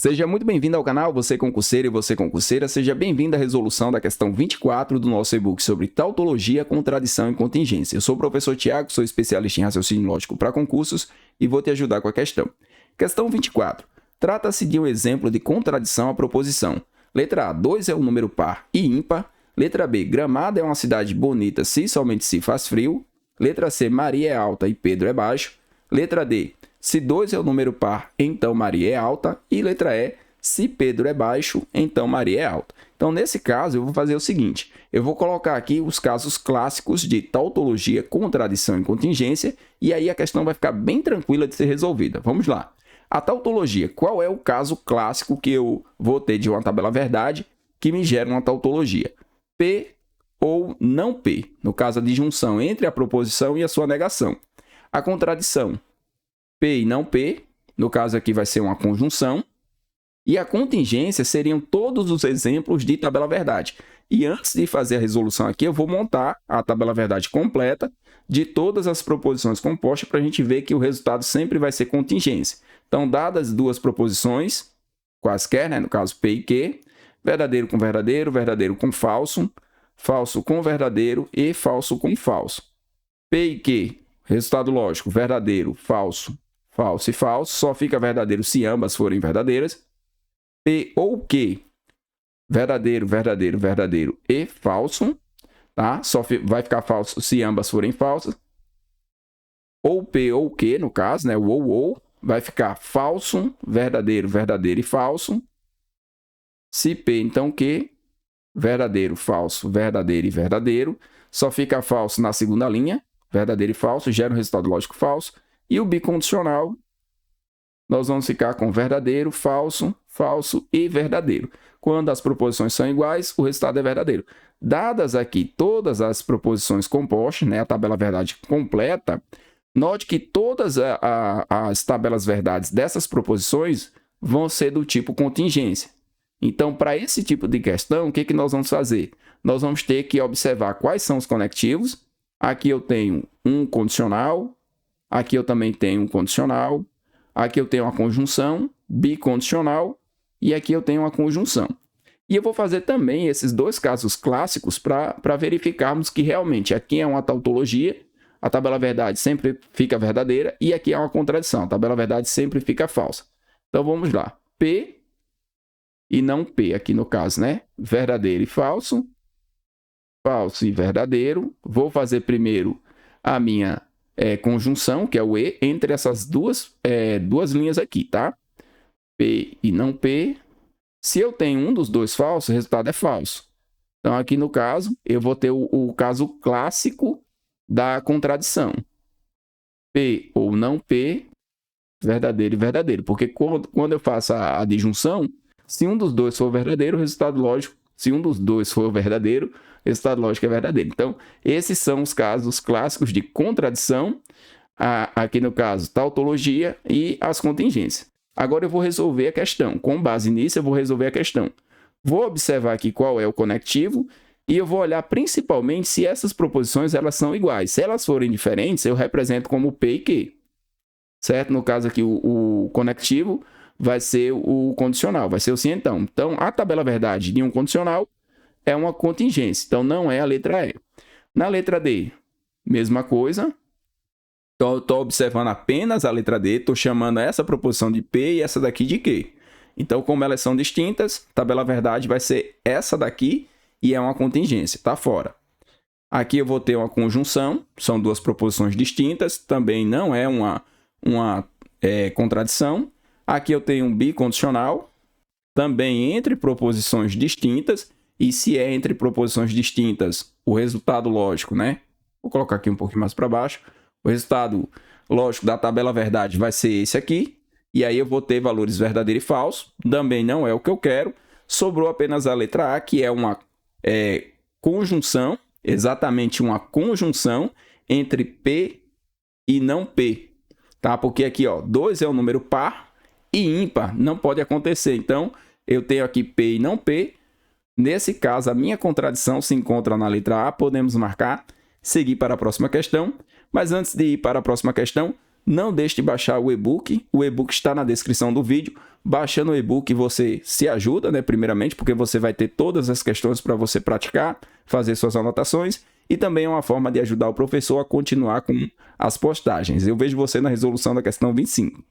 Seja muito bem-vindo ao canal, você concurseiro e você concurseira, seja bem-vindo à resolução da questão 24 do nosso e-book sobre tautologia, contradição e contingência. Eu sou o professor Tiago, sou especialista em raciocínio lógico para concursos e vou te ajudar com a questão. Questão 24. Trata-se de um exemplo de contradição à proposição. Letra A, 2 é um número par e ímpar. Letra B, Gramado é uma cidade bonita se somente se faz frio. Letra C, Maria é alta e Pedro é baixo. Letra D, se 2 é um número par, então Maria é alta. E letra E, se Pedro é baixo, então Maria é alta. Então, nesse caso, eu vou fazer o seguinte. Eu vou colocar aqui os casos clássicos de tautologia, contradição e contingência. E aí a questão vai ficar bem tranquila de ser resolvida. Vamos lá. A tautologia, qual é o caso clássico que eu vou ter de uma tabela verdade que me gera uma tautologia? P ou não P, no caso a disjunção entre a proposição e a sua negação. A contradição, P e não P, no caso aqui vai ser uma conjunção. E a contingência seriam todos os exemplos de tabela verdade. E antes de fazer a resolução aqui, eu vou montar a tabela verdade completa de todas as proposições compostas para a gente ver que o resultado sempre vai ser contingência. Então, dadas duas proposições, quaisquer, no caso P e Q, verdadeiro com falso, falso com verdadeiro e falso com falso. P e Q, resultado lógico, verdadeiro, falso, falso e falso, só fica verdadeiro se ambas forem verdadeiras. P ou Q, verdadeiro e falso, tá? Só vai ficar falso se ambas forem falsas. Ou P ou Q, no caso, né? O ou, vai ficar falso, verdadeiro e falso. Se P, então Q, verdadeiro, falso, verdadeiro e verdadeiro. Só fica falso na segunda linha, verdadeiro e falso, gera um resultado lógico falso. E o bicondicional, nós vamos ficar com verdadeiro, falso, falso e verdadeiro. Quando as proposições são iguais, o resultado é verdadeiro. Dadas aqui todas as proposições compostas, né, a tabela verdade completa, note que todas as tabelas verdades dessas proposições vão ser do tipo contingência. Então, para esse tipo de questão, o que nós vamos fazer? Nós vamos ter que observar quais são os conectivos. Aqui eu tenho um condicional, aqui eu também tenho um condicional, aqui eu tenho uma conjunção, bicondicional, e aqui eu tenho uma conjunção. E eu vou fazer também esses dois casos clássicos para verificarmos que realmente aqui é uma tautologia, a tabela verdade sempre fica verdadeira, e aqui é uma contradição, a tabela verdade sempre fica falsa. Então, vamos lá. P e não P, aqui no caso, né? Verdadeiro e falso, falso e verdadeiro. Vou fazer primeiro a minha conjunção, que é o E, entre essas duas linhas aqui, tá? P e não P. Se eu tenho um dos dois falsos, o resultado é falso. Então, aqui no caso, eu vou ter o caso clássico da contradição. P ou não P, verdadeiro e verdadeiro. Porque quando eu faço a disjunção, se um dos dois for verdadeiro, o resultado lógico, se um dos dois for verdadeiro, o resultado lógico é verdadeiro. Então, esses são os casos clássicos de contradição, aqui no caso, tautologia e as contingências. Agora eu vou resolver a questão. Com base nisso, eu vou resolver a questão. Vou observar aqui qual é o conectivo e eu vou olhar principalmente se essas proposições elas são iguais. Se elas forem diferentes, eu represento como P e Q. Certo? No caso aqui, o conectivo vai ser o condicional, vai ser o se então. Então, a tabela verdade de um condicional é uma contingência. Então, não é a letra E. Na letra D, mesma coisa. Então, eu estou observando apenas a letra D, estou chamando essa proposição de P e essa daqui de Q. Então, como elas são distintas, a tabela verdade vai ser essa daqui e é uma contingência, está fora. Aqui eu vou ter uma conjunção, são duas proposições distintas, também não é uma contradição. Aqui eu tenho um bicondicional, também entre proposições distintas, e se é entre proposições distintas, o resultado lógico, né? Vou colocar aqui um pouquinho mais para baixo. O resultado lógico da tabela verdade vai ser esse aqui, e aí eu vou ter valores verdadeiro e falso, também não é o que eu quero. Sobrou apenas a letra A, que é uma conjunção, exatamente uma conjunção entre P e não P, tá? Porque aqui, ó, 2 é um número par e ímpar, não pode acontecer. Então, eu tenho aqui P e não P. Nesse caso, a minha contradição se encontra na letra A, podemos marcar, seguir para a próxima questão. Mas antes de ir para a próxima questão, Não deixe de baixar o e-book está na descrição do vídeo. Baixando o e-book você se ajuda, né, primeiramente, porque você vai ter todas as questões para você praticar, fazer suas anotações, e também é uma forma de ajudar o professor a continuar com as postagens. Eu vejo você na resolução da questão 25.